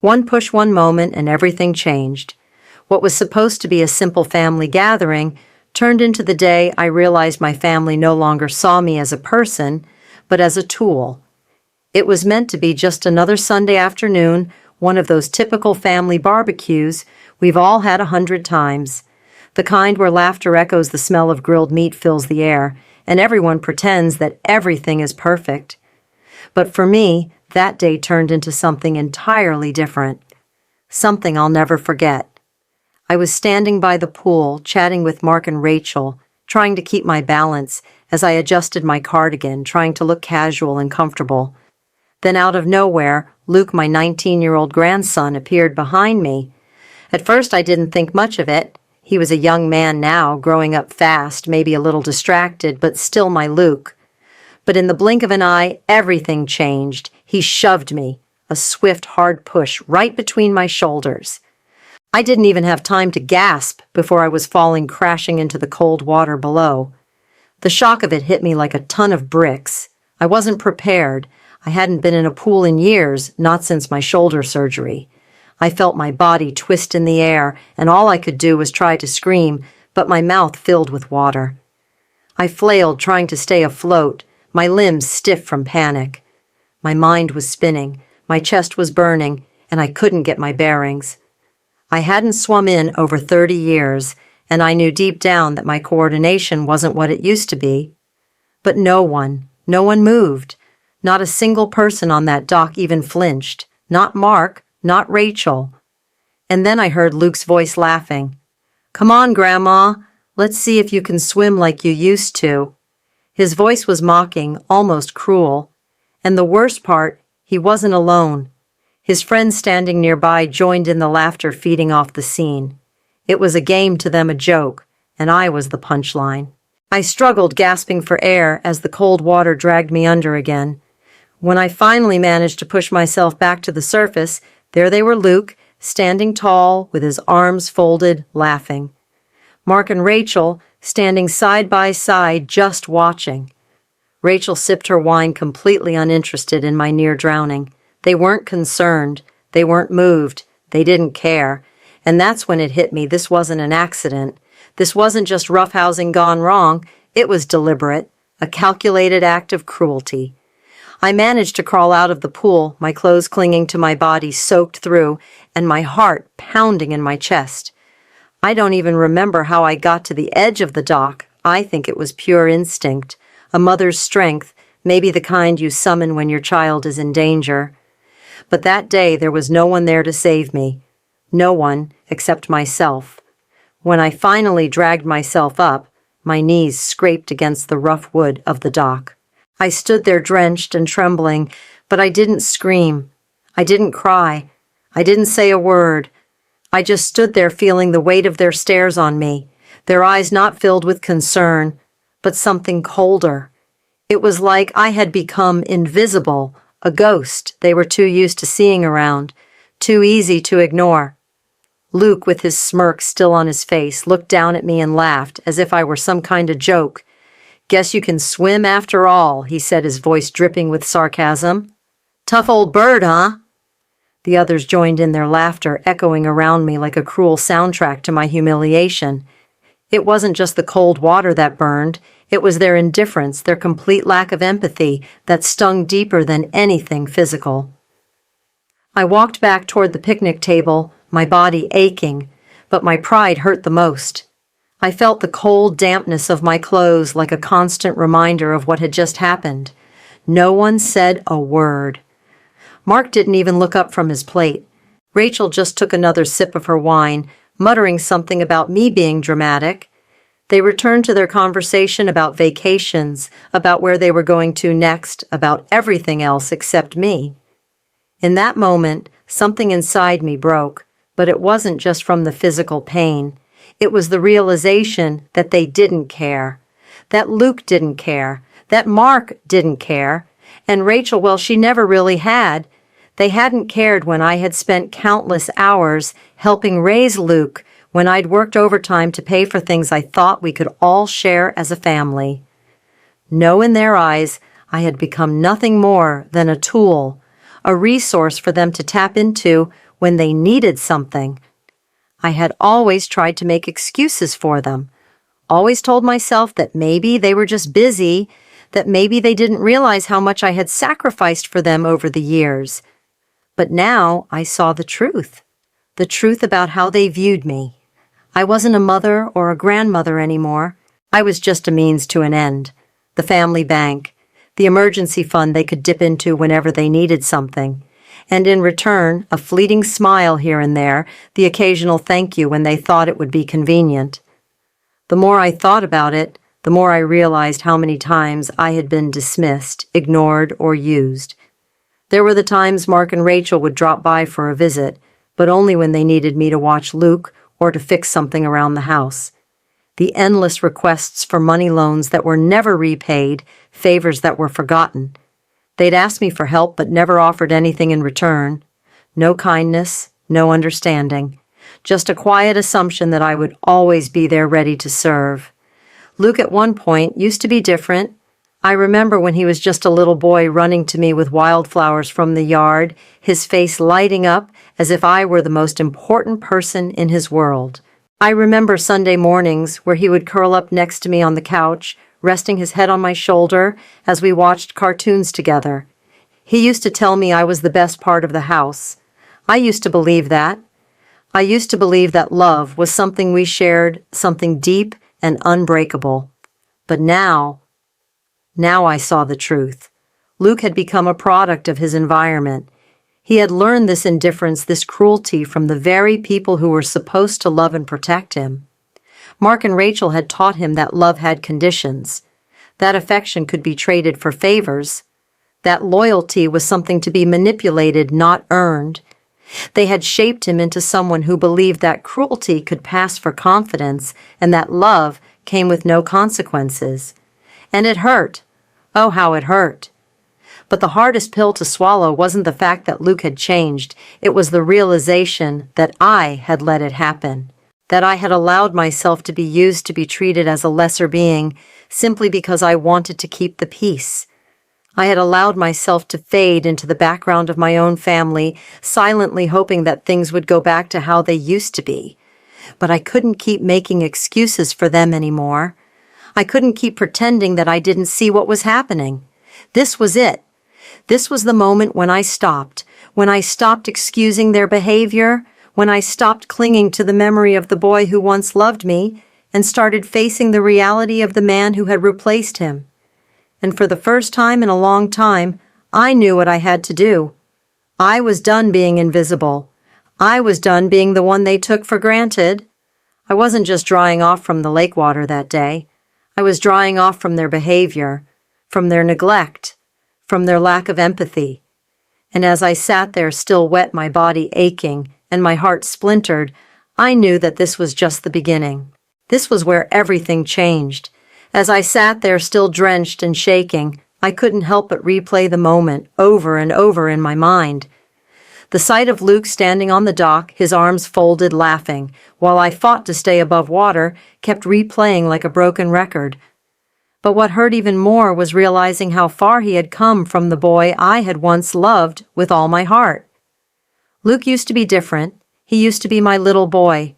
One push, one moment, and everything changed. What was supposed to be a simple family gathering turned into the day I realized my family no longer saw me as a person, but as a tool. It was meant to be just another Sunday afternoon, one of those typical family barbecues we've all had 100 times. The kind where laughter echoes, the smell of grilled meat fills the air, and everyone pretends that everything is perfect. But for me, that day turned into something entirely different. Something I'll never forget. I was standing by the pool, chatting with Mark and Rachel, trying to keep my balance as I adjusted my cardigan, trying to look casual and comfortable. Then out of nowhere, Luke, my 19-year-old grandson, appeared behind me. At first I didn't think much of it. He was a young man now, growing up fast, maybe a little distracted, but still my Luke. But in the blink of an eye, everything changed. He shoved me, a swift, hard push right between my shoulders. I didn't even have time to gasp before I was falling crashing into the cold water below. The shock of it hit me like a ton of bricks. I wasn't prepared. I hadn't been in a pool in years, not since my shoulder surgery. I felt my body twist in the air, and all I could do was try to scream, but my mouth filled with water. I flailed, trying to stay afloat, my limbs stiff from panic. My mind was spinning, my chest was burning, and I couldn't get my bearings. I hadn't swum in over 30 years, and I knew deep down that my coordination wasn't what it used to be. But no one moved. Not a single person on that dock even flinched. Not Mark, not Rachel. And then I heard Luke's voice laughing. "Come on, Grandma. Let's see if you can swim like you used to." His voice was mocking, almost cruel. And the worst part, he wasn't alone. His friends standing nearby joined in the laughter feeding off the scene. It was a game to them, a joke, and I was the punchline. I struggled, gasping for air as the cold water dragged me under again. When I finally managed to push myself back to the surface, there they were, Luke, standing tall with his arms folded, laughing. Mark and Rachel standing side by side, just watching. Rachel sipped her wine, completely uninterested in my near drowning. They weren't concerned. They weren't moved. They didn't care. And that's when it hit me. This wasn't an accident. This wasn't just roughhousing gone wrong. It was deliberate, a calculated act of cruelty. I managed to crawl out of the pool, my clothes clinging to my body, soaked through, and my heart pounding in my chest. I don't even remember how I got to the edge of the dock. I think it was pure instinct, a mother's strength, maybe the kind you summon when your child is in danger. But that day there was no one there to save me. No one except myself. When I finally dragged myself up, my knees scraped against the rough wood of the dock. I stood there drenched and trembling, but I didn't scream. I didn't cry. I didn't say a word. I just stood there feeling the weight of their stares on me, their eyes not filled with concern, but something colder. It was like I had become invisible, a ghost they were too used to seeing around, too easy to ignore. Luke, with his smirk still on his face, looked down at me and laughed as if I were some kind of joke. "Guess you can swim after all," he said, his voice dripping with sarcasm. "Tough old bird, huh?" The others joined in their laughter, echoing around me like a cruel soundtrack to my humiliation. It wasn't just the cold water that burned. It was their indifference, their complete lack of empathy that stung deeper than anything physical. I walked back toward the picnic table, my body aching, but my pride hurt the most. I felt the cold dampness of my clothes like a constant reminder of what had just happened. No one said a word. Mark didn't even look up from his plate. Rachel just took another sip of her wine, muttering something about me being dramatic. They returned to their conversation about vacations, about where they were going to next, about everything else except me. In that moment, something inside me broke, but it wasn't just from the physical pain. It was the realization that they didn't care, that Luke didn't care, that Mark didn't care, and Rachel, well, she never really had. They hadn't cared when I had spent countless hours helping raise Luke, when I'd worked overtime to pay for things I thought we could all share as a family. No, in their eyes, I had become nothing more than a tool, a resource for them to tap into when they needed something. I had always tried to make excuses for them, always told myself that maybe they were just busy, that maybe they didn't realize how much I had sacrificed for them over the years. But now I saw the truth about how they viewed me. I wasn't a mother or a grandmother anymore. I was just a means to an end, the family bank, the emergency fund they could dip into whenever they needed something, and in return, a fleeting smile here and there, the occasional thank you when they thought it would be convenient. The more I thought about it, the more I realized how many times I had been dismissed, ignored, or used. There were the times Mark and Rachel would drop by for a visit, but only when they needed me to watch Luke or to fix something around the house. The endless requests for money loans that were never repaid, favors that were forgotten. They'd ask me for help but never offered anything in return. No kindness, no understanding. Just a quiet assumption that I would always be there ready to serve. Luke at one point used to be different. I remember when he was just a little boy running to me with wildflowers from the yard, his face lighting up as if I were the most important person in his world. I remember Sunday mornings where he would curl up next to me on the couch, resting his head on my shoulder as we watched cartoons together. He used to tell me I was the best part of the house. I used to believe that. I used to believe that love was something we shared, something deep and unbreakable. But now I saw the truth. Luke had become a product of his environment. He had learned this indifference, this cruelty from the very people who were supposed to love and protect him. Mark and Rachel had taught him that love had conditions, that affection could be traded for favors, that loyalty was something to be manipulated, not earned. They had shaped him into someone who believed that cruelty could pass for confidence and that love came with no consequences. And it hurt. Oh, how it hurt. But the hardest pill to swallow wasn't the fact that Luke had changed. It was the realization that I had let it happen, that I had allowed myself to be used to be treated as a lesser being simply because I wanted to keep the peace. I had allowed myself to fade into the background of my own family, silently hoping that things would go back to how they used to be. But I couldn't keep making excuses for them anymore. I couldn't keep pretending that I didn't see what was happening. This was it. This was the moment when I stopped excusing their behavior, when I stopped clinging to the memory of the boy who once loved me and started facing the reality of the man who had replaced him. And for the first time in a long time, I knew what I had to do. I was done being invisible. I was done being the one they took for granted. I wasn't just drying off from the lake water that day. I was drying off from their behavior, from their neglect, from their lack of empathy. And as I sat there still wet, my body aching, and my heart splintered, I knew that this was just the beginning. This was where everything changed. As I sat there still drenched and shaking, I couldn't help but replay the moment over and over in my mind. The sight of Luke standing on the dock, his arms folded, laughing, while I fought to stay above water, kept replaying like a broken record. But what hurt even more was realizing how far he had come from the boy I had once loved with all my heart. Luke used to be different. He used to be my little boy.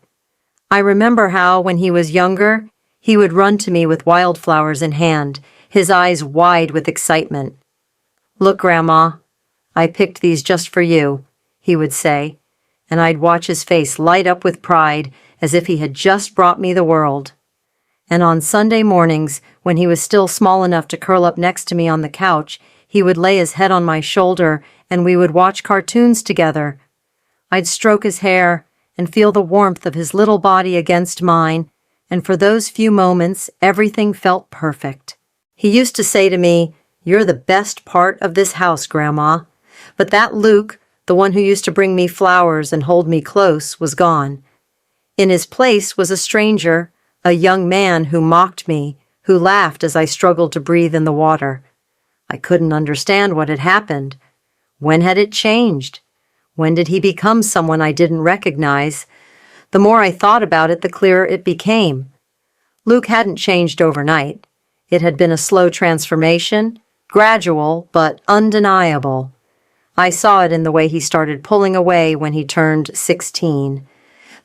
I remember how, when he was younger, he would run to me with wildflowers in hand, his eyes wide with excitement. "Look, Grandma, I picked these just for you," he would say, and I'd watch his face light up with pride as if he had just brought me the world. And on Sunday mornings, when he was still small enough to curl up next to me on the couch, he would lay his head on my shoulder and we would watch cartoons together. I'd stroke his hair and feel the warmth of his little body against mine, and for those few moments, everything felt perfect. He used to say to me, "You're the best part of this house, Grandma." But that Luke, the one who used to bring me flowers and hold me close, was gone. In his place was a stranger, a young man who mocked me, who laughed as I struggled to breathe in the water. I couldn't understand what had happened. When had it changed? When did he become someone I didn't recognize? The more I thought about it, the clearer it became. Luke hadn't changed overnight. It had been a slow transformation, gradual but undeniable. I saw it in the way he started pulling away when he turned 16.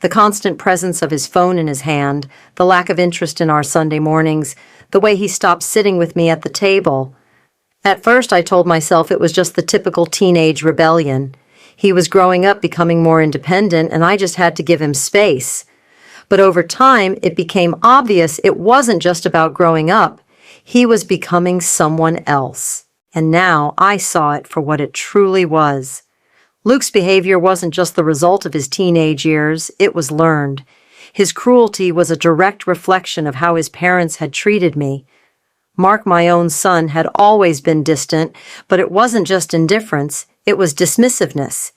The constant presence of his phone in his hand, the lack of interest in our Sunday mornings, the way he stopped sitting with me at the table. At first, I told myself it was just the typical teenage rebellion. He was growing up, becoming more independent, and I just had to give him space. But over time, it became obvious it wasn't just about growing up. He was becoming someone else. And now I saw it for what it truly was. Luke's behavior wasn't just the result of his teenage years, it was learned. His cruelty was a direct reflection of how his parents had treated me. Mark, my own son, had always been distant, but it wasn't just indifference, it was dismissiveness.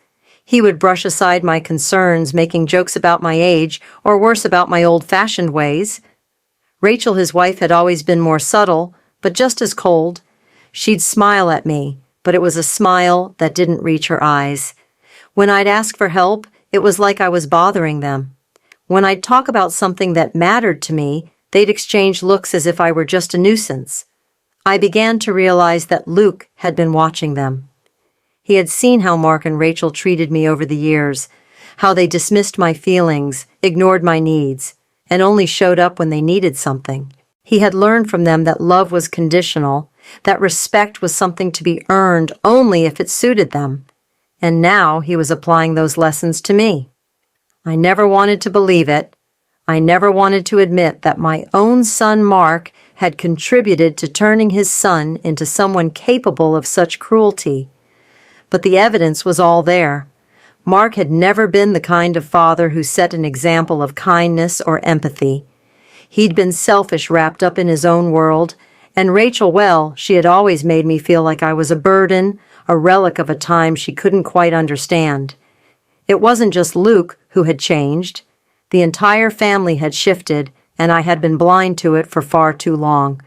He would brush aside my concerns, making jokes about my age, or worse, about my old-fashioned ways. Rachel, his wife, had always been more subtle, but just as cold. She'd smile at me, but it was a smile that didn't reach her eyes. When I'd ask for help, it was like I was bothering them. When I'd talk about something that mattered to me, they'd exchange looks as if I were just a nuisance. I began to realize that Luke had been watching them. He had seen how Mark and Rachel treated me over the years, how they dismissed my feelings, ignored my needs, and only showed up when they needed something. He had learned from them that love was conditional, that respect was something to be earned only if it suited them. And now he was applying those lessons to me. I never wanted to believe it. I never wanted to admit that my own son Mark had contributed to turning his son into someone capable of such cruelty. But the evidence was all there. Mark had never been the kind of father who set an example of kindness or empathy. He'd been selfish, wrapped up in his own world, and Rachel, well, she had always made me feel like I was a burden, a relic of a time she couldn't quite understand. It wasn't just Luke who had changed. The entire family had shifted, and I had been blind to it for far too long.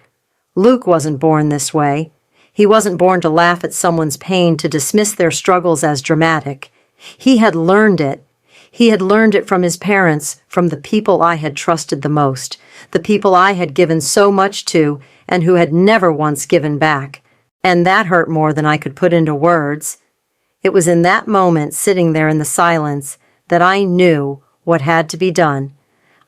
Luke wasn't born this way. He wasn't born to laugh at someone's pain, to dismiss their struggles as dramatic. He had learned it. He had learned it from his parents, from the people I had trusted the most, the people I had given so much to and who had never once given back. And that hurt more than I could put into words. It was in that moment, sitting there in the silence, that I knew what had to be done.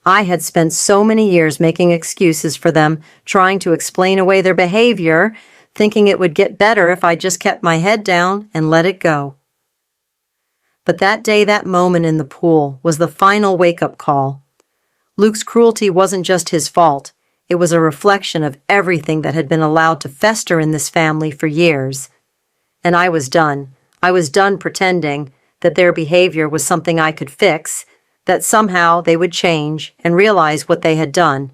I had spent so many years making excuses for them, trying to explain away their behavior, thinking it would get better if I just kept my head down and let it go. But that day, that moment in the pool, was the final wake-up call. Luke's cruelty wasn't just his fault. It was a reflection of everything that had been allowed to fester in this family for years. And I was done. I was done pretending that their behavior was something I could fix, that somehow they would change and realize what they had done.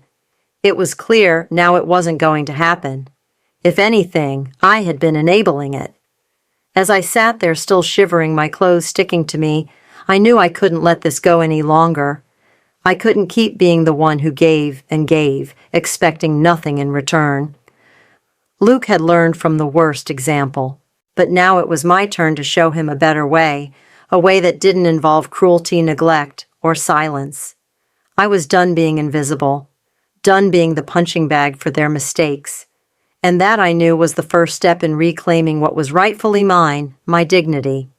It was clear now it wasn't going to happen. If anything, I had been enabling it. As I sat there still shivering, my clothes sticking to me, I knew I couldn't let this go any longer. I couldn't keep being the one who gave and gave, expecting nothing in return. Luke had learned from the worst example, but now it was my turn to show him a better way, a way that didn't involve cruelty, neglect, or silence. I was done being invisible, done being the punching bag for their mistakes. And that, I knew, was the first step in reclaiming what was rightfully mine, my dignity.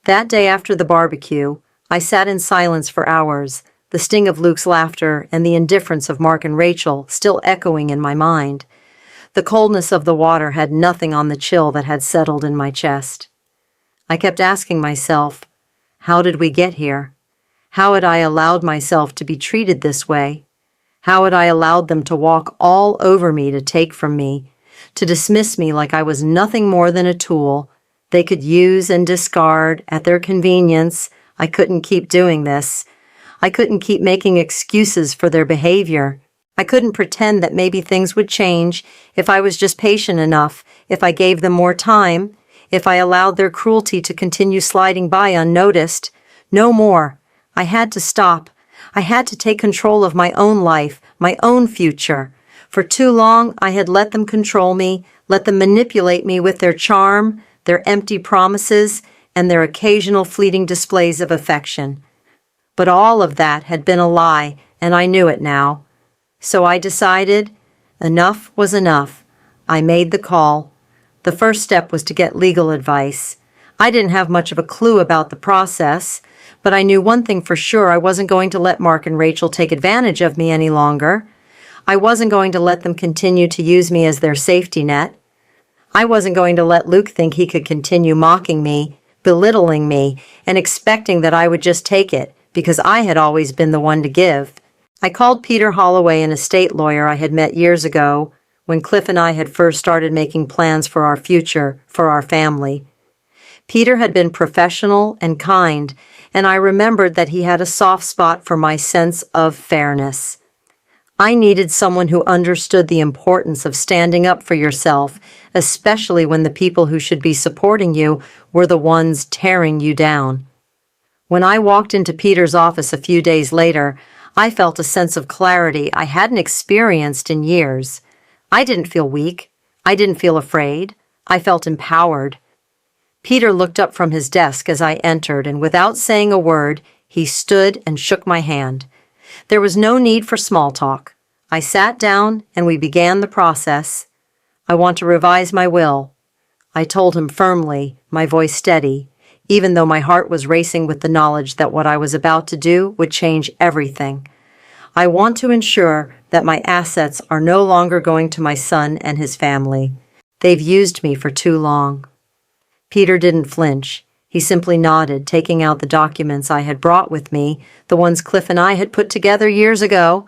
That day after the barbecue, I sat in silence for hours, the sting of Luke's laughter and the indifference of Mark and Rachel still echoing in my mind. The coldness of the water had nothing on the chill that had settled in my chest. I kept asking myself, how did we get here? How had I allowed myself to be treated this way? How had I allowed them to walk all over me, to take from me, to dismiss me like I was nothing more than a tool they could use and discard at their convenience? I couldn't keep doing this. I couldn't keep making excuses for their behavior. I couldn't pretend that maybe things would change if I was just patient enough, if I gave them more time, if I allowed their cruelty to continue sliding by unnoticed. No more. I had to stop. I had to take control of my own life, my own future. For too long, I had let them control me, let them manipulate me with their charm, their empty promises, and their occasional fleeting displays of affection. But all of that had been a lie, and I knew it now. So I decided enough was enough. I made the call. The first step was to get legal advice. I didn't have much of a clue about the process, but I knew one thing for sure: I wasn't going to let Mark and Rachel take advantage of me any longer. I wasn't going to let them continue to use me as their safety net. I wasn't going to let Luke think he could continue mocking me, belittling me, and expecting that I would just take it, because I had always been the one to give. I called Peter Holloway, an estate lawyer I had met years ago, when Cliff and I had first started making plans for our future, for our family. Peter had been professional and kind, and I remembered that he had a soft spot for my sense of fairness. I needed someone who understood the importance of standing up for yourself, especially when the people who should be supporting you were the ones tearing you down. When I walked into Peter's office a few days later, I felt a sense of clarity I hadn't experienced in years. I didn't feel weak. I didn't feel afraid. I felt empowered. Peter looked up from his desk as I entered, and without saying a word, he stood and shook my hand. There was no need for small talk. I sat down, and we began the process. I want to revise my will, I told him firmly, my voice steady, even though my heart was racing with the knowledge that what I was about to do would change everything. I want to ensure that my assets are no longer going to my son and his family. They've used me for too long. Peter didn't flinch. He simply nodded, taking out the documents I had brought with me, the ones Cliff and I had put together years ago.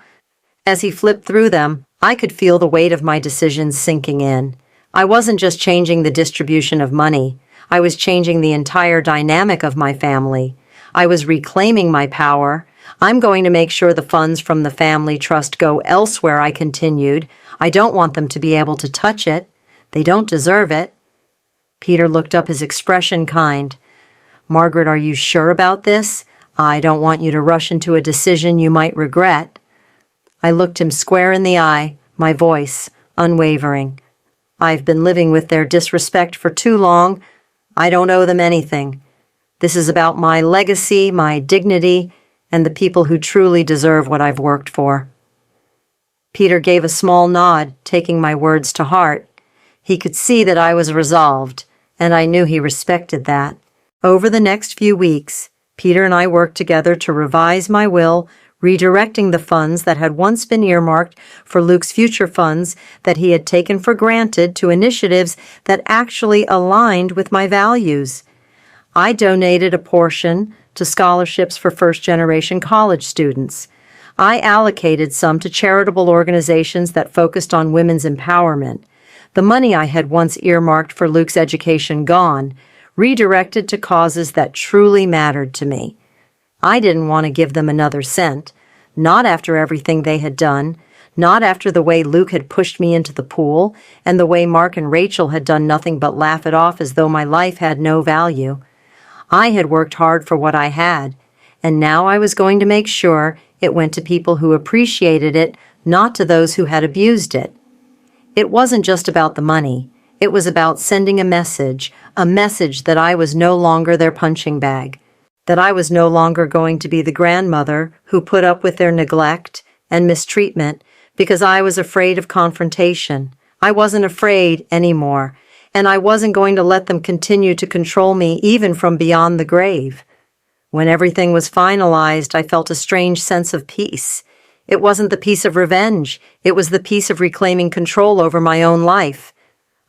As he flipped through them, I could feel the weight of my decisions sinking in. I wasn't just changing the distribution of money. I was changing the entire dynamic of my family. I was reclaiming my power. I'm going to make sure the funds from the family trust go elsewhere, I continued. I don't want them to be able to touch it. They don't deserve it. Peter looked up, his expression kind. Margaret, are you sure about this? I don't want you to rush into a decision you might regret. I looked him square in the eye, my voice unwavering. I've been living with their disrespect for too long. I don't owe them anything. This is about my legacy, my dignity, and the people who truly deserve what I've worked for. Peter gave a small nod, taking my words to heart. He could see that I was resolved, and I knew he respected that. Over the next few weeks, Peter and I worked together to revise my will, redirecting the funds that had once been earmarked for Luke's future funds that he had taken for granted to initiatives that actually aligned with my values. I donated a portion to scholarships for first-generation college students. I allocated some to charitable organizations that focused on women's empowerment. The money I had once earmarked for Luke's education gone, redirected to causes that truly mattered to me. I didn't want to give them another cent, not after everything they had done, not after the way Luke had pushed me into the pool, and the way Mark and Rachel had done nothing but laugh it off as though my life had no value. I had worked hard for what I had, and now I was going to make sure it went to people who appreciated it, not to those who had abused it. It wasn't just about the money. It was about sending a message that I was no longer their punching bag, that I was no longer going to be the grandmother who put up with their neglect and mistreatment because I was afraid of confrontation. I wasn't afraid anymore, and I wasn't going to let them continue to control me even from beyond the grave. When everything was finalized, I felt a strange sense of peace. It wasn't the peace of revenge. It was the peace of reclaiming control over my own life.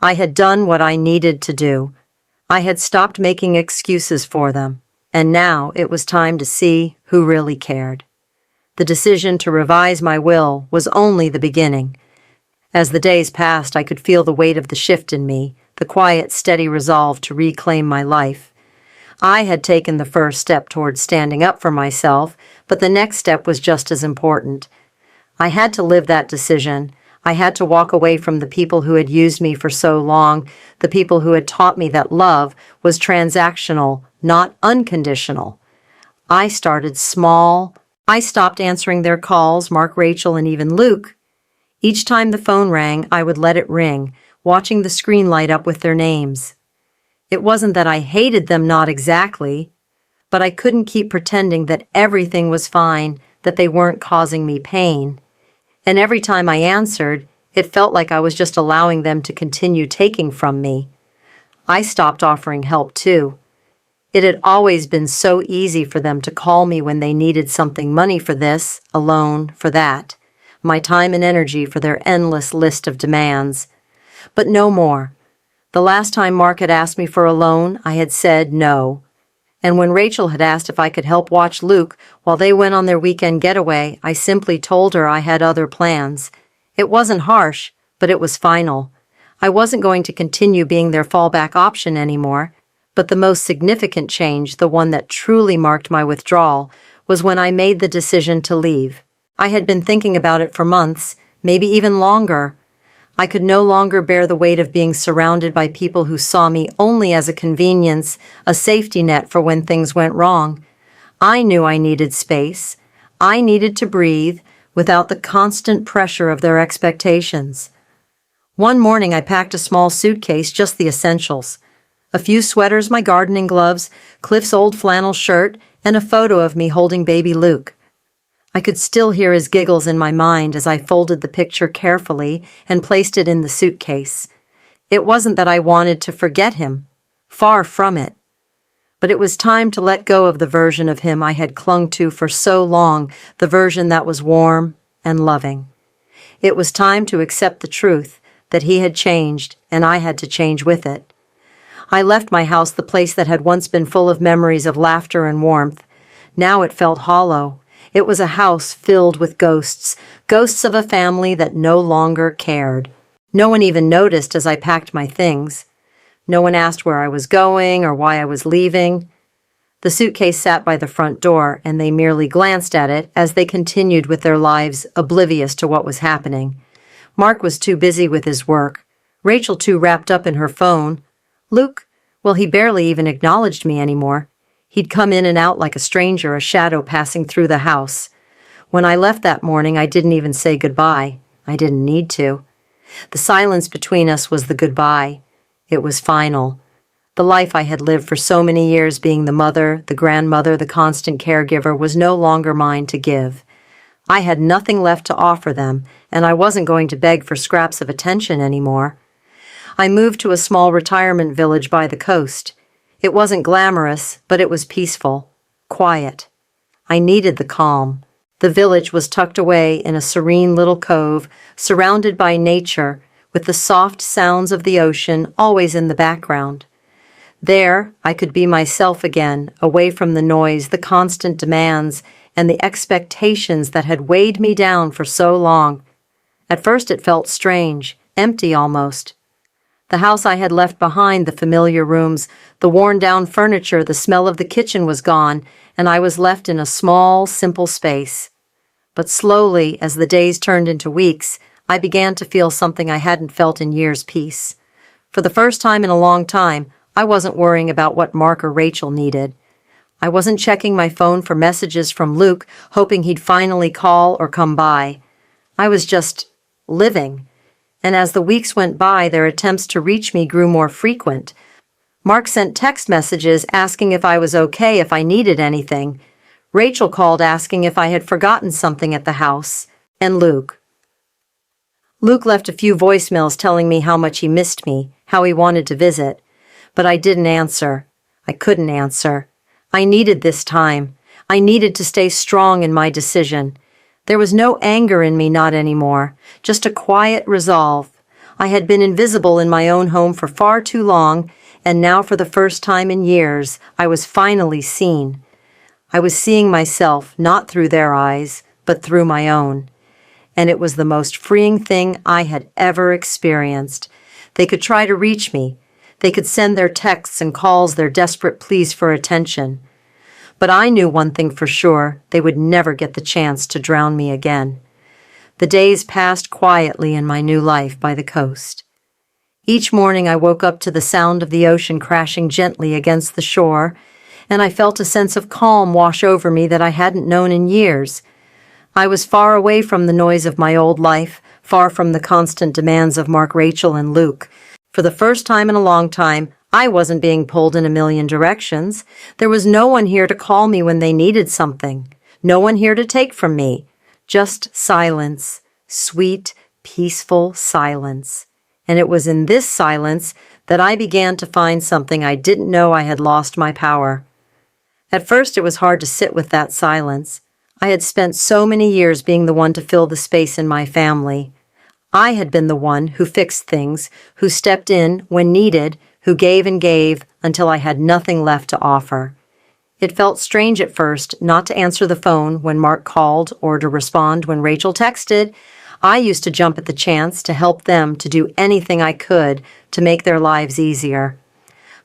I had done what I needed to do. I had stopped making excuses for them, and now it was time to see who really cared. The decision to revise my will was only the beginning. As the days passed, I could feel the weight of the shift in me, the quiet, steady resolve to reclaim my life. I had taken the first step towards standing up for myself, but the next step was just as important. I had to live that decision. I had to walk away from the people who had used me for so long, the people who had taught me that love was transactional, not unconditional. I started small. I stopped answering their calls, Mark, Rachel, and even Luke. Each time the phone rang, I would let it ring, watching the screen light up with their names. It wasn't that I hated them, not exactly, but I couldn't keep pretending that everything was fine, that they weren't causing me pain. And every time I answered, it felt like I was just allowing them to continue taking from me. I stopped offering help, too. It had always been so easy for them to call me when they needed something, money for this, a loan for that, my time and energy for their endless list of demands. But no more. The last time Mark had asked me for a loan, I had said no. And when Rachel had asked if I could help watch Luke while they went on their weekend getaway, I simply told her I had other plans. It wasn't harsh, but it was final. I wasn't going to continue being their fallback option anymore. But the most significant change, the one that truly marked my withdrawal, was when I made the decision to leave. I had been thinking about it for months, maybe even longer. I could no longer bear the weight of being surrounded by people who saw me only as a convenience, a safety net for when things went wrong. I knew I needed space. I needed to breathe without the constant pressure of their expectations. One morning I packed a small suitcase, just the essentials. A few sweaters, my gardening gloves, Cliff's old flannel shirt, and a photo of me holding baby Luke. I could still hear his giggles in my mind as I folded the picture carefully and placed it in the suitcase. It wasn't that I wanted to forget him. Far from it. But it was time to let go of the version of him I had clung to for so long, the version that was warm and loving. It was time to accept the truth that he had changed and I had to change with it. I left my house, the place that had once been full of memories of laughter and warmth. Now it felt hollow. It was a house filled with ghosts, ghosts of a family that no longer cared. No one even noticed as I packed my things. No one asked where I was going or why I was leaving. The suitcase sat by the front door, and they merely glanced at it as they continued with their lives, oblivious to what was happening. Mark was too busy with his work. Rachel too wrapped up in her phone. Luke, well, he barely even acknowledged me anymore. He'd come in and out like a stranger, a shadow passing through the house. When I left that morning, I didn't even say goodbye. I didn't need to. The silence between us was the goodbye. It was final. The life I had lived for so many years, being the mother, the grandmother, the constant caregiver, was no longer mine to give. I had nothing left to offer them, and I wasn't going to beg for scraps of attention anymore. I moved to a small retirement village by the coast. It wasn't glamorous, but it was peaceful, quiet. I needed the calm. The village was tucked away in a serene little cove, surrounded by nature, with the soft sounds of the ocean always in the background. There, I could be myself again, away from the noise, the constant demands, and the expectations that had weighed me down for so long. At first it felt strange, empty almost. The house I had left behind, the familiar rooms, the worn-down furniture, the smell of the kitchen was gone, and I was left in a small, simple space. But slowly, as the days turned into weeks, I began to feel something I hadn't felt in years, peace. For the first time in a long time, I wasn't worrying about what Mark or Rachel needed. I wasn't checking my phone for messages from Luke, hoping he'd finally call or come by. I was just living. And as the weeks went by, their attempts to reach me grew more frequent. Mark sent text messages asking if I was okay, if I needed anything. Rachel called asking if I had forgotten something at the house. And Luke. Luke left a few voicemails telling me how much he missed me, how he wanted to visit. But I didn't answer. I couldn't answer. I needed this time. I needed to stay strong in my decision. There was no anger in me, not anymore, just a quiet resolve. I had been invisible in my own home for far too long, and now for the first time in years, I was finally seen. I was seeing myself, not through their eyes, but through my own. And it was the most freeing thing I had ever experienced. They could try to reach me. They could send their texts and calls, their desperate pleas for attention. But I knew one thing for sure, they would never get the chance to drown me again. The days passed quietly in my new life by the coast. Each morning I woke up to the sound of the ocean crashing gently against the shore, and I felt a sense of calm wash over me that I hadn't known in years. I was far away from the noise of my old life, far from the constant demands of Mark, Rachel, and Luke. For the first time in a long time, I wasn't being pulled in a million directions. There was no one here to call me when they needed something. No one here to take from me. Just silence. Sweet, peaceful silence. And it was in this silence that I began to find something I didn't know I had lost my power. At first, it was hard to sit with that silence. I had spent so many years being the one to fill the space in my family. I had been the one who fixed things, who stepped in when needed, who gave and gave until I had nothing left to offer. It felt strange at first not to answer the phone when Mark called or to respond when Rachel texted. I used to jump at the chance to help them to do anything I could to make their lives easier.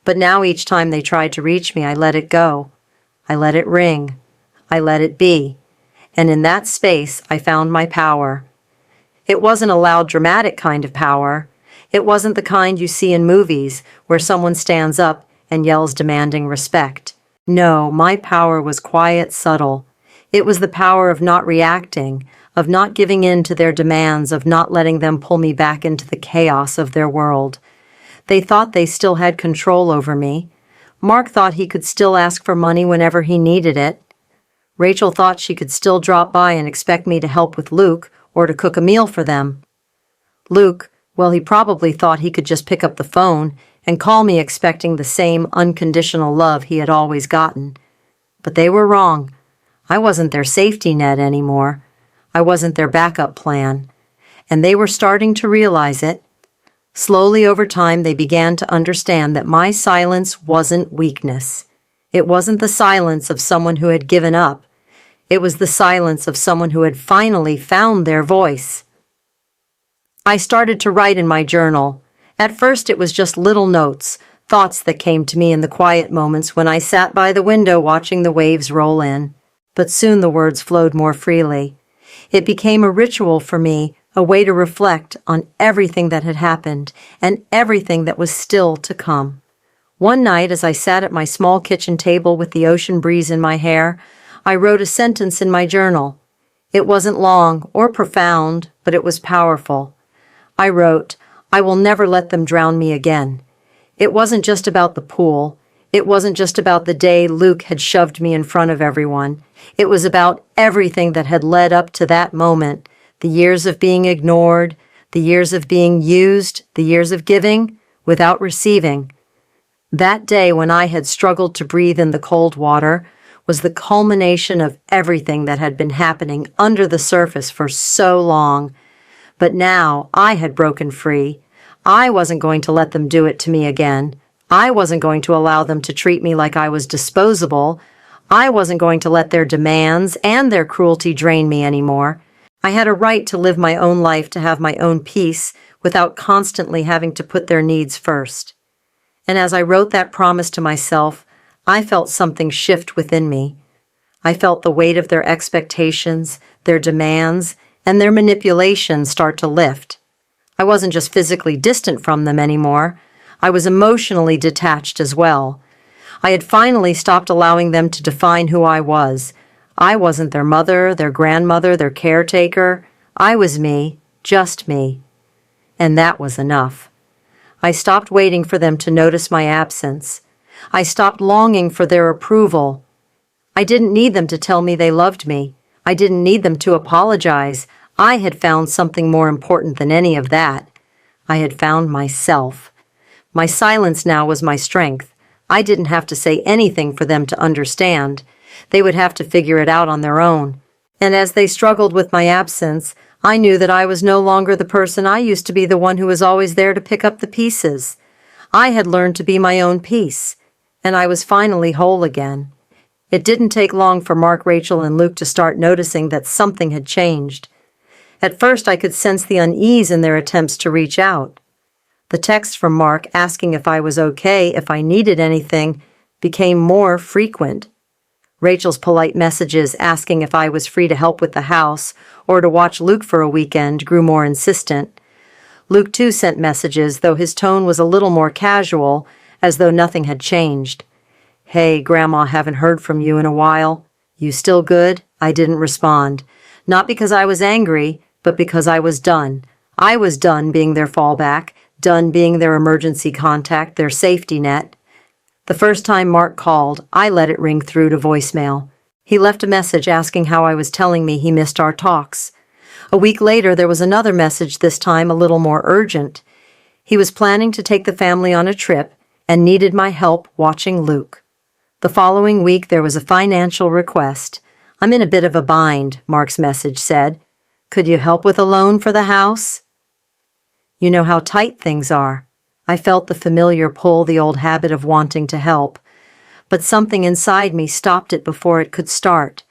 But now each time they tried to reach me, I let it go. I let it ring. I let it be. And in that space, I found my power. It wasn't a loud, dramatic kind of power. It wasn't the kind you see in movies where someone stands up and yells demanding respect. No, my power was quiet, subtle. It was the power of not reacting, of not giving in to their demands, of not letting them pull me back into the chaos of their world. They thought they still had control over me. Mark thought he could still ask for money whenever he needed it. Rachel thought she could still drop by and expect me to help with Luke or to cook a meal for them. Luke, well, he probably thought he could just pick up the phone and call me expecting the same unconditional love he had always gotten. But they were wrong. I wasn't their safety net anymore. I wasn't their backup plan. And they were starting to realize it. Slowly over time, they began to understand that my silence wasn't weakness. It wasn't the silence of someone who had given up. It was the silence of someone who had finally found their voice. I started to write in my journal. At first, it was just little notes, thoughts that came to me in the quiet moments when I sat by the window watching the waves roll in. But soon the words flowed more freely. It became a ritual for me, a way to reflect on everything that had happened and everything that was still to come. One night, as I sat at my small kitchen table with the ocean breeze in my hair, I wrote a sentence in my journal. It wasn't long or profound, but it was powerful. I wrote, "I will never let them drown me again." It wasn't just about the pool. It wasn't just about the day Luke had shoved me in front of everyone. It was about everything that had led up to that moment, the years of being ignored, the years of being used, the years of giving without receiving. That day when I had struggled to breathe in the cold water was the culmination of everything that had been happening under the surface for so long. But now I had broken free. I wasn't going to let them do it to me again. I wasn't going to allow them to treat me like I was disposable. I wasn't going to let their demands and their cruelty drain me anymore. I had a right to live my own life, to have my own peace, without constantly having to put their needs first. And as I wrote that promise to myself, I felt something shift within me. I felt the weight of their expectations, their demands, and their manipulation start to lift. I wasn't just physically distant from them anymore. I was emotionally detached as well. I had finally stopped allowing them to define who I was. I wasn't their mother, their grandmother, their caretaker. I was me, just me. And that was enough. I stopped waiting for them to notice my absence. I stopped longing for their approval. I didn't need them to tell me they loved me. I didn't need them to apologize. I had found something more important than any of that. I had found myself. My silence now was my strength. I didn't have to say anything for them to understand. They would have to figure it out on their own. And as they struggled with my absence, I knew that I was no longer the person I used to be, the one who was always there to pick up the pieces. I had learned to be my own peace, and I was finally whole again. It didn't take long for Mark, Rachel, and Luke to start noticing that something had changed. At first, I could sense the unease in their attempts to reach out. The text from Mark asking if I was okay, if I needed anything, became more frequent. Rachel's polite messages asking if I was free to help with the house or to watch Luke for a weekend grew more insistent. Luke too sent messages, though his tone was a little more casual, as though nothing had changed. "Hey, Grandma, haven't heard from you in a while. You still good?" I didn't respond. Not because I was angry, but because I was done. I was done being their fallback, done being their emergency contact, their safety net. The first time Mark called, I let it ring through to voicemail. He left a message asking how I was, telling me he missed our talks. A week later, there was another message, this time a little more urgent. He was planning to take the family on a trip and needed my help watching Luke. The following week, there was a financial request. "I'm in a bit of a bind," Mark's message said. "Could you help with a loan for the house?" You know how tight things are. I felt the familiar pull, the old habit of wanting to help. But something inside me stopped it before it could start.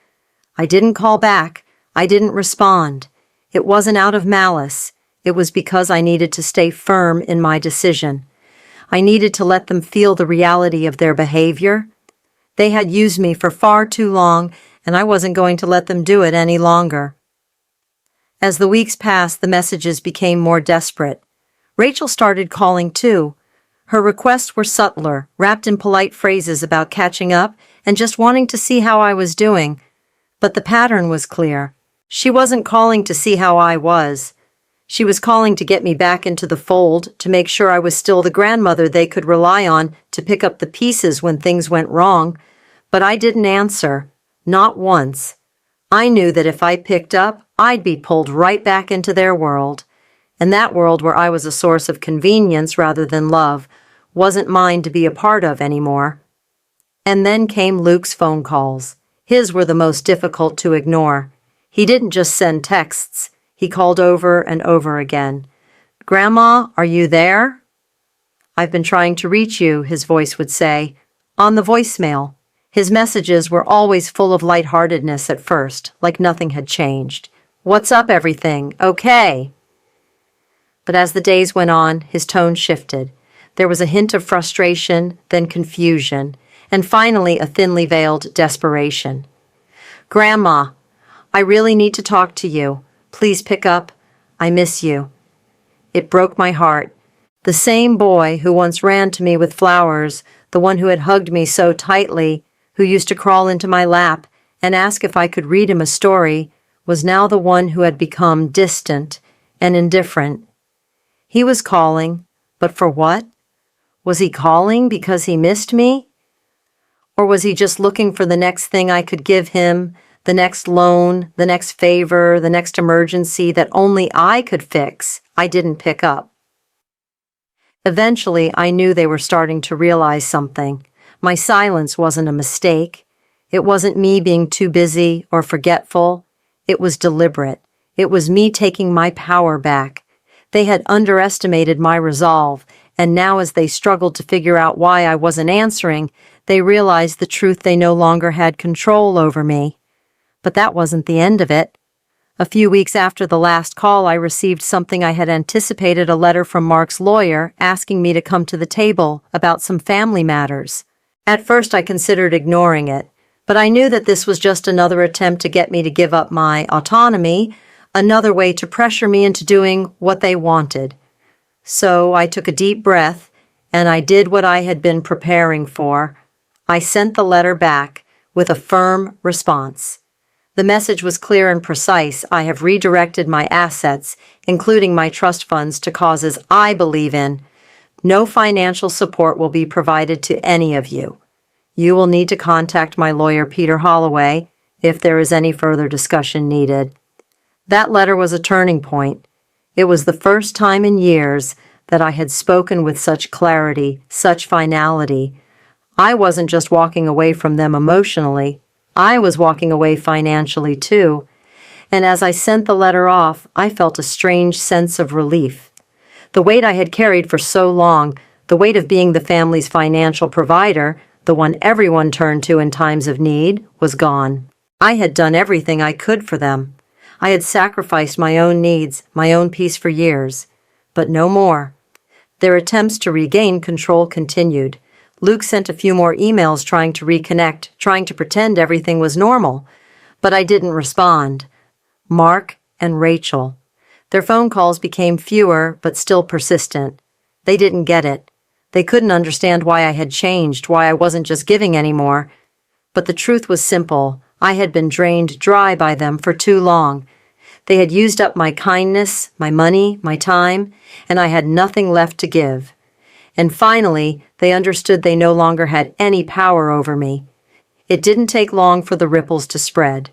I didn't call back. I didn't respond. It wasn't out of malice. It was because I needed to stay firm in my decision. I needed to let them feel the reality of their behavior. They had used me for far too long, and I wasn't going to let them do it any longer. As the weeks passed, the messages became more desperate. Rachel started calling too. Her requests were subtler, wrapped in polite phrases about catching up and just wanting to see how I was doing. But the pattern was clear. She wasn't calling to see how I was. She was calling to get me back into the fold, to make sure I was still the grandmother they could rely on to pick up the pieces when things went wrong. But I didn't answer. Not once. I knew that if I picked up, I'd be pulled right back into their world. And that world where I was a source of convenience rather than love wasn't mine to be a part of anymore. And then came Luke's phone calls. His were the most difficult to ignore. He didn't just send texts. He called over and over again. "Grandma, are you there?" "I've been trying to reach you," his voice would say. On the voicemail. His messages were always full of lightheartedness at first, like nothing had changed. "What's up, everything? Okay." But as the days went on, his tone shifted. There was a hint of frustration, then confusion, and finally a thinly veiled desperation. "Grandma, I really need to talk to you. Please pick up. I miss you." It broke my heart. The same boy who once ran to me with flowers, the one who had hugged me so tightly, who used to crawl into my lap and ask if I could read him a story, was now the one who had become distant and indifferent. He was calling, but for what? Was he calling because he missed me? Or was he just looking for the next thing I could give him, the next loan, the next favor, the next emergency that only I could fix? I didn't pick up. Eventually, I knew they were starting to realize something. My silence wasn't a mistake. It wasn't me being too busy or forgetful. It was deliberate. It was me taking my power back. They had underestimated my resolve, and now as they struggled to figure out why I wasn't answering, they realized the truth: they no longer had control over me. But that wasn't the end of it. A few weeks after the last call, I received something I had anticipated: a letter from Mark's lawyer asking me to come to the table about some family matters. At first, I considered ignoring it, but I knew that this was just another attempt to get me to give up my autonomy, another way to pressure me into doing what they wanted. So I took a deep breath, and I did what I had been preparing for. I sent the letter back with a firm response. The message was clear and precise. I have redirected my assets, including my trust funds, to causes I believe in. No financial support will be provided to any of you. You will need to contact my lawyer, Peter Holloway, if there is any further discussion needed. That letter was a turning point. It was the first time in years that I had spoken with such clarity, such finality. I wasn't just walking away from them emotionally. I was walking away financially too. And as I sent the letter off, I felt a strange sense of relief. The weight I had carried for so long, the weight of being the family's financial provider, the one everyone turned to in times of need, was gone. I had done everything I could for them. I had sacrificed my own needs, my own peace for years. But no more. Their attempts to regain control continued. Luke sent a few more emails trying to reconnect, trying to pretend everything was normal. But I didn't respond. Mark and Rachel. Their phone calls became fewer, but still persistent. They didn't get it. They couldn't understand why I had changed, why I wasn't just giving anymore. But the truth was simple. I had been drained dry by them for too long. They had used up my kindness, my money, my time, and I had nothing left to give. And finally, they understood they no longer had any power over me. It didn't take long for the ripples to spread.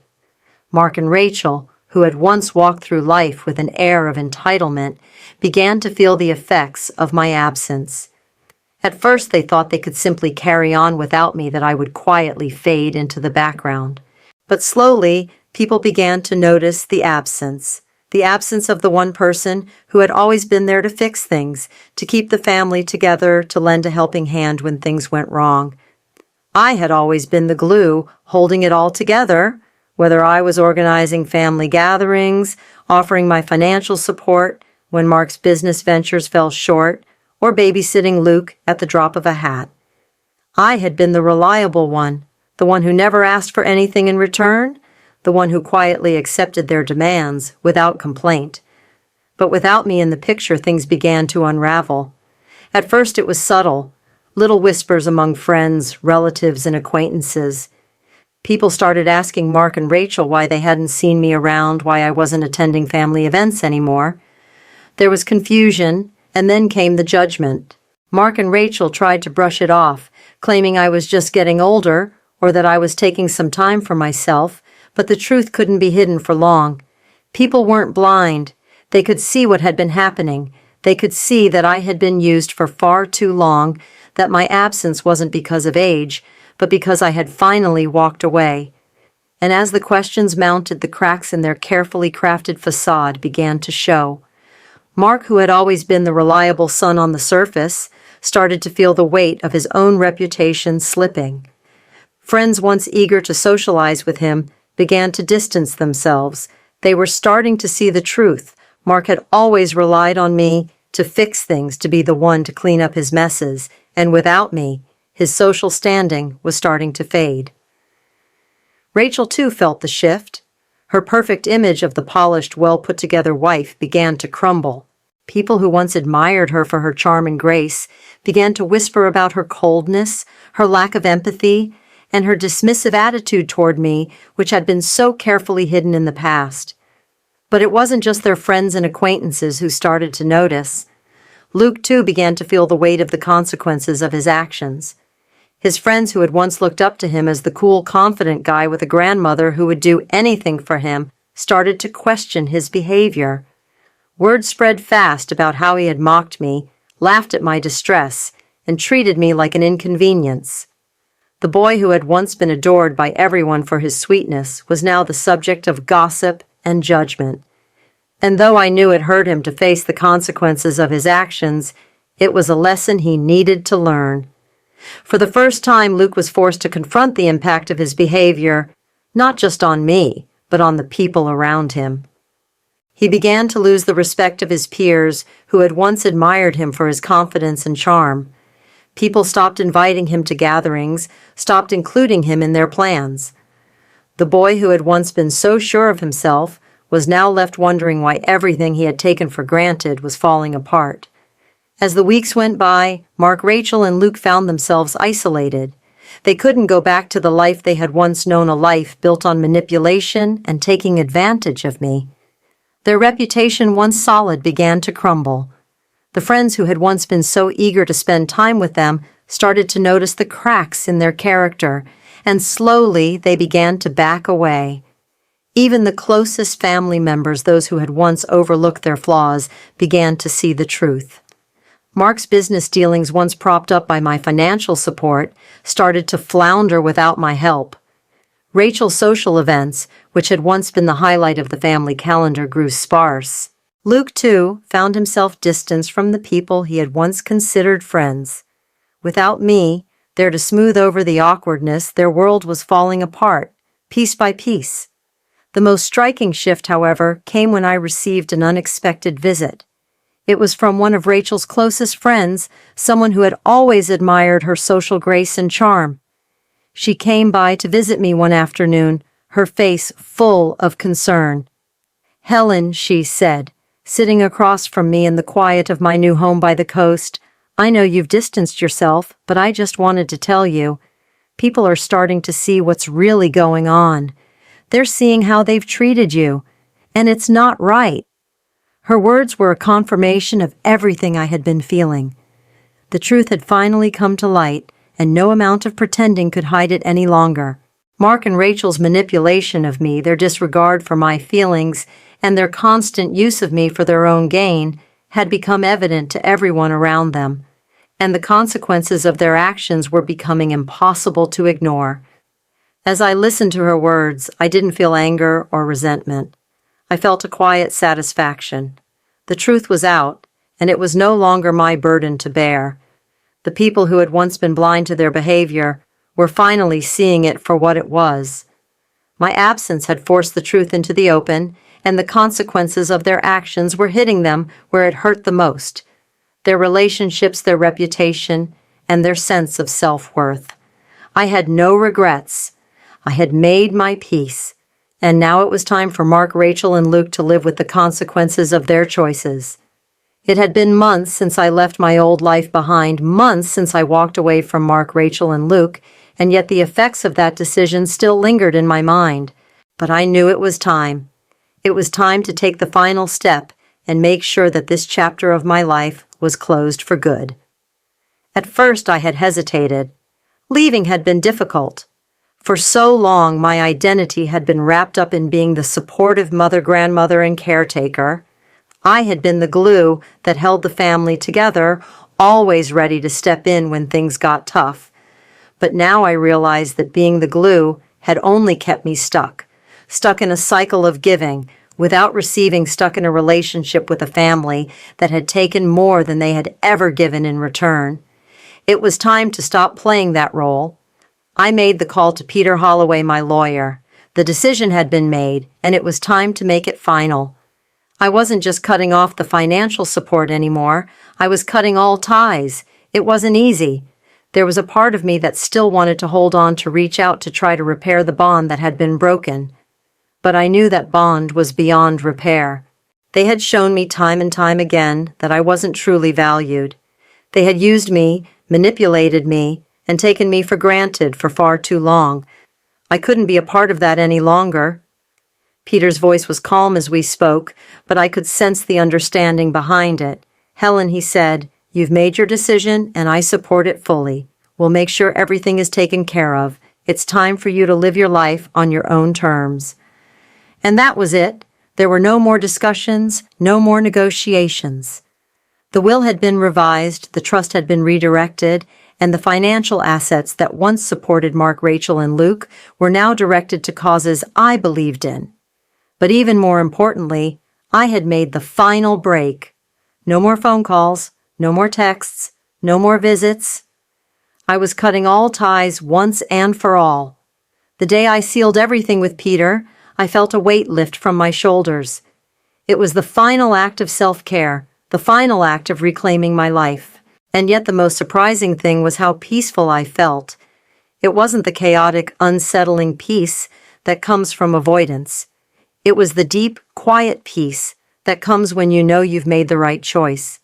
Mark and Rachel, who had once walked through life with an air of entitlement, began to feel the effects of my absence. At first, they thought they could simply carry on without me, that I would quietly fade into the background. But slowly, people began to notice the absence of the one person who had always been there to fix things, to keep the family together, to lend a helping hand when things went wrong. I had always been the glue holding it all together, whether I was organizing family gatherings, offering my financial support when Mark's business ventures fell short, or babysitting Luke at the drop of a hat. I had been the reliable one, the one who never asked for anything in return, the one who quietly accepted their demands without complaint. But without me in the picture, things began to unravel. At first it was subtle, little whispers among friends, relatives, and acquaintances. People started asking Mark and Rachel why they hadn't seen me around, why I wasn't attending family events anymore. There was confusion, and then came the judgment. Mark and Rachel tried to brush it off, claiming I was just getting older or that I was taking some time for myself, but the truth couldn't be hidden for long. People weren't blind. They could see what had been happening. They could see that I had been used for far too long, that my absence wasn't because of age, but because I had finally walked away. And as the questions mounted, the cracks in their carefully crafted facade began to show. Mark, who had always been the reliable son on the surface, started to feel the weight of his own reputation slipping. Friends once eager to socialize with him began to distance themselves. They were starting to see the truth. Mark had always relied on me to fix things, to be the one to clean up his messes, and without me, his social standing was starting to fade. Rachel, too, felt the shift. Her perfect image of the polished, well-put-together wife began to crumble. People who once admired her for her charm and grace began to whisper about her coldness, her lack of empathy, and her dismissive attitude toward me, which had been so carefully hidden in the past. But it wasn't just their friends and acquaintances who started to notice. Luke, too, began to feel the weight of the consequences of his actions. His friends, who had once looked up to him as the cool, confident guy with a grandmother who would do anything for him, started to question his behavior. Word spread fast about how he had mocked me, laughed at my distress, and treated me like an inconvenience. The boy who had once been adored by everyone for his sweetness was now the subject of gossip and judgment. And though I knew it hurt him to face the consequences of his actions, it was a lesson he needed to learn. For the first time, Luke was forced to confront the impact of his behavior, not just on me, but on the people around him. He began to lose the respect of his peers who had once admired him for his confidence and charm. People stopped inviting him to gatherings, stopped including him in their plans. The boy who had once been so sure of himself was now left wondering why everything he had taken for granted was falling apart. As the weeks went by, Mark, Rachel, and Luke found themselves isolated. They couldn't go back to the life they had once known, a life built on manipulation and taking advantage of me. Their reputation, once solid, began to crumble. The friends who had once been so eager to spend time with them started to notice the cracks in their character, and slowly they began to back away. Even the closest family members, those who had once overlooked their flaws, began to see the truth. Mark's business dealings, once propped up by my financial support, started to flounder without my help. Rachel's social events, which had once been the highlight of the family calendar, grew sparse. Luke, too, found himself distanced from the people he had once considered friends. Without me, there to smooth over the awkwardness, their world was falling apart, piece by piece. The most striking shift, however, came when I received an unexpected visit. It was from one of Rachel's closest friends, someone who had always admired her social grace and charm. She came by to visit me one afternoon, her face full of concern. "Helen," she said, sitting across from me in the quiet of my new home by the coast, "I know you've distanced yourself, but I just wanted to tell you. People are starting to see what's really going on. They're seeing how they've treated you, and it's not right." Her words were a confirmation of everything I had been feeling. The truth had finally come to light, and no amount of pretending could hide it any longer. Mark and Rachel's manipulation of me, their disregard for my feelings, and their constant use of me for their own gain had become evident to everyone around them, and the consequences of their actions were becoming impossible to ignore. As I listened to her words, I didn't feel anger or resentment. I felt a quiet satisfaction. The truth was out, and it was no longer my burden to bear. The people who had once been blind to their behavior were finally seeing it for what it was. My absence had forced the truth into the open, and the consequences of their actions were hitting them where it hurt the most: their relationships, their reputation, and their sense of self-worth. I had no regrets. I had made my peace, and now it was time for Mark, Rachel, and Luke to live with the consequences of their choices. It had been months since I left my old life behind, months since I walked away from Mark, Rachel, and Luke, and yet the effects of that decision still lingered in my mind. But I knew it was time. It was time to take the final step and make sure that this chapter of my life was closed for good. At first I had hesitated. Leaving had been difficult. For so long, my identity had been wrapped up in being the supportive mother, grandmother, and caretaker. I had been the glue that held the family together, always ready to step in when things got tough. But now I realized that being the glue had only kept me stuck in a cycle of giving, without receiving, stuck in a relationship with a family that had taken more than they had ever given in return. It was time to stop playing that role. I made the call to Peter Holloway, my lawyer. The decision had been made, and it was time to make it final. I wasn't just cutting off the financial support anymore. I was cutting all ties. It wasn't easy. There was a part of me that still wanted to hold on, to reach out to try to repair the bond that had been broken. But I knew that bond was beyond repair. They had shown me time and time again that I wasn't truly valued. They had used me, manipulated me, and taken me for granted for far too long. I couldn't be a part of that any longer. Peter's voice was calm as we spoke, but I could sense the understanding behind it. "Helen," he said, "you've made your decision, and I support it fully. We'll make sure everything is taken care of. It's time for you to live your life on your own terms." And that was it. There were no more discussions, no more negotiations. The will had been revised, the trust had been redirected, and the financial assets that once supported Mark, Rachel, and Luke were now directed to causes I believed in. But even more importantly, I had made the final break. No more phone calls, no more texts, no more visits. I was cutting all ties once and for all. The day I sealed everything with Peter, I felt a weight lift from my shoulders. It was the final act of self-care, the final act of reclaiming my life. And yet the most surprising thing was how peaceful I felt. It wasn't the chaotic, unsettling peace that comes from avoidance. It was the deep, quiet peace that comes when you know you've made the right choice.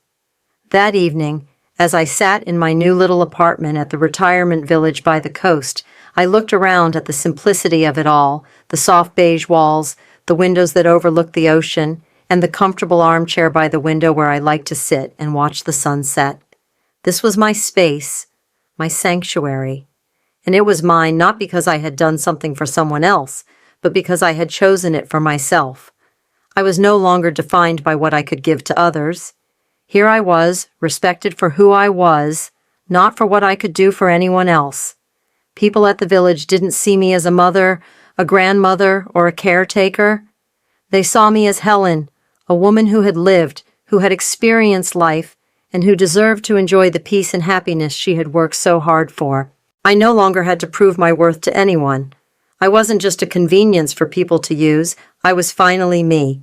That evening, as I sat in my new little apartment at the retirement village by the coast, I looked around at the simplicity of it all, the soft beige walls, the windows that overlooked the ocean, and the comfortable armchair by the window where I liked to sit and watch the sunset. This was my space, my sanctuary, and it was mine not because I had done something for someone else, but because I had chosen it for myself. I was no longer defined by what I could give to others. Here I was, respected for who I was, not for what I could do for anyone else. People at the village didn't see me as a mother, a grandmother, or a caretaker. They saw me as Helen, a woman who had lived, who had experienced life, and who deserved to enjoy the peace and happiness she had worked so hard for. I no longer had to prove my worth to anyone. I wasn't just a convenience for people to use. I was finally me.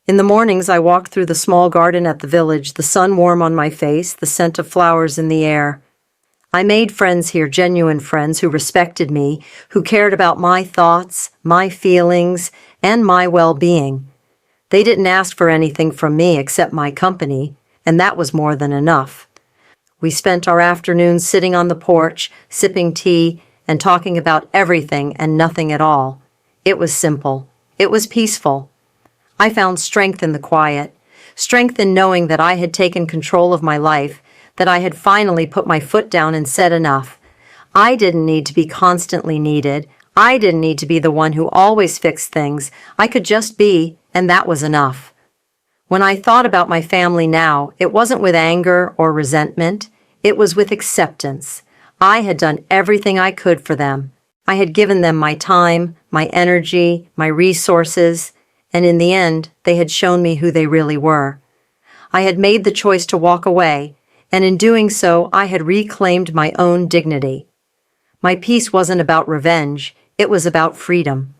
In the mornings, I walked through the small garden at the village, the sun warm on my face, the scent of flowers in the air. I made friends here, genuine friends who respected me, who cared about my thoughts, my feelings, and my well-being. They didn't ask for anything from me except my company, and that was more than enough. We spent our afternoons sitting on the porch, sipping tea, and talking about everything and nothing at all. It was simple. It was peaceful. I found strength in the quiet, strength in knowing that I had taken control of my life, that I had finally put my foot down and said enough. I didn't need to be constantly needed. I didn't need to be the one who always fixed things. I could just be, and that was enough. When I thought about my family now, it wasn't with anger or resentment. It was with acceptance. I had done everything I could for them. I had given them my time, my energy, my resources, and in the end, they had shown me who they really were. I had made the choice to walk away, and in doing so, I had reclaimed my own dignity. My peace wasn't about revenge, it was about freedom.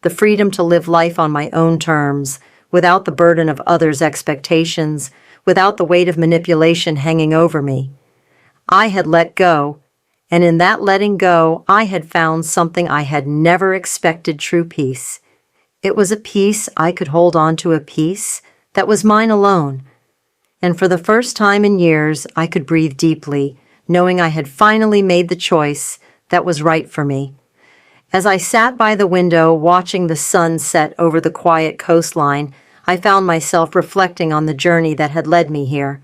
The freedom to live life on my own terms, without the burden of others' expectations, without the weight of manipulation hanging over me. I had let go, and in that letting go, I had found something I had never expected: true peace. It was a peace I could hold on to, a peace that was mine alone. And for the first time in years, I could breathe deeply, knowing I had finally made the choice that was right for me. As I sat by the window watching the sun set over the quiet coastline, I found myself reflecting on the journey that had led me here.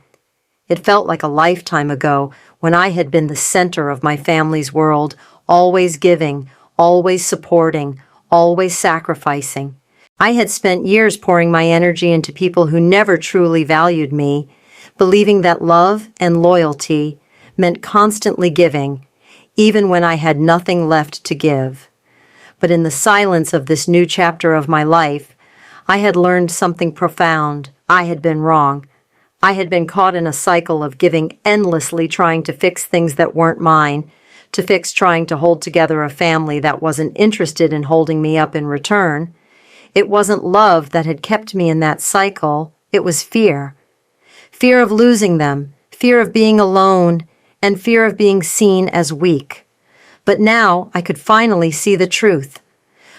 It felt like a lifetime ago when I had been the center of my family's world, always giving, always supporting, always sacrificing. I had spent years pouring my energy into people who never truly valued me, believing that love and loyalty meant constantly giving, even when I had nothing left to give. But in the silence of this new chapter of my life, I had learned something profound. I had been wrong. I had been caught in a cycle of giving endlessly, trying to fix things that weren't mine, to fix trying to hold together a family that wasn't interested in holding me up in return. It wasn't love that had kept me in that cycle, it was fear. Fear of losing them, fear of being alone, and fear of being seen as weak. But now I could finally see the truth.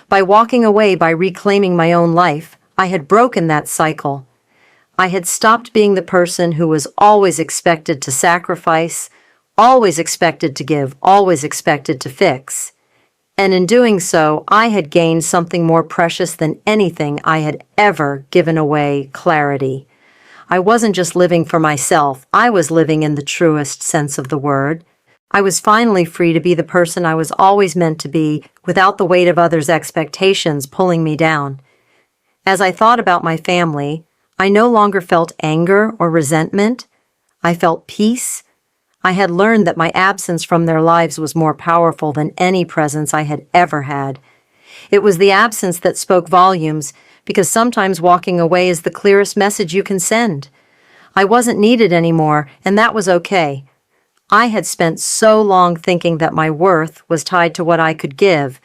By walking away, by reclaiming my own life, I had broken that cycle. I had stopped being the person who was always expected to sacrifice, always expected to give, always expected to fix. And in doing so, I had gained something more precious than anything I had ever given away: clarity. I wasn't just living for myself, I was living in the truest sense of the word. I was finally free to be the person I was always meant to be, without the weight of others' expectations pulling me down. As I thought about my family, I no longer felt anger or resentment. I felt peace. I had learned that my absence from their lives was more powerful than any presence I had ever had. It was the absence that spoke volumes, because sometimes walking away is the clearest message you can send. I wasn't needed anymore, and that was okay. I had spent so long thinking that my worth was tied to what I could give,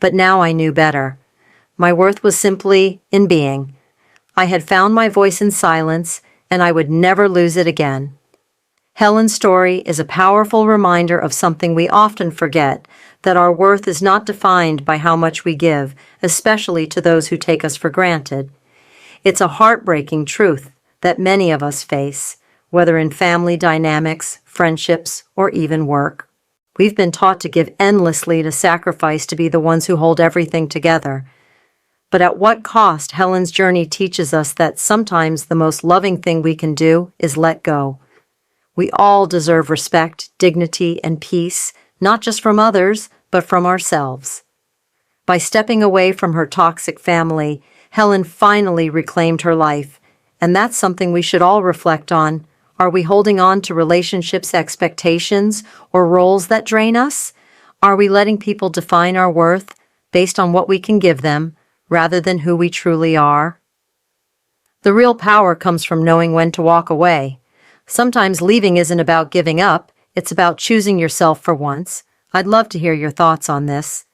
but now I knew better. My worth was simply in being. I had found my voice in silence, and I would never lose it again. Helen's story is a powerful reminder of something we often forget: that our worth is not defined by how much we give, especially to those who take us for granted. It's a heartbreaking truth that many of us face, whether in family dynamics, friendships, or even work. We've been taught to give endlessly, to sacrifice, to be the ones who hold everything together. But at what cost? Helen's journey teaches us that sometimes the most loving thing we can do is let go. We all deserve respect, dignity, and peace, not just from others, but from ourselves. By stepping away from her toxic family, Helen finally reclaimed her life, and that's something we should all reflect on. Are we holding on to relationships' expectations or roles that drain us? Are we letting people define our worth based on what we can give them, rather than who we truly are? The real power comes from knowing when to walk away. Sometimes leaving isn't about giving up, it's about choosing yourself for once. I'd love to hear your thoughts on this.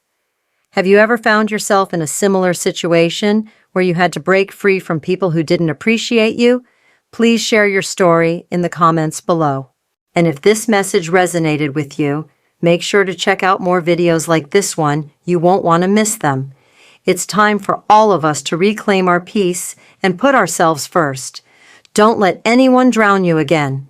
Have you ever found yourself in a similar situation where you had to break free from people who didn't appreciate you? Please share your story in the comments below. And if this message resonated with you, make sure to check out more videos like this one. You won't want to miss them. It's time for all of us to reclaim our peace and put ourselves first. Don't let anyone drown you again.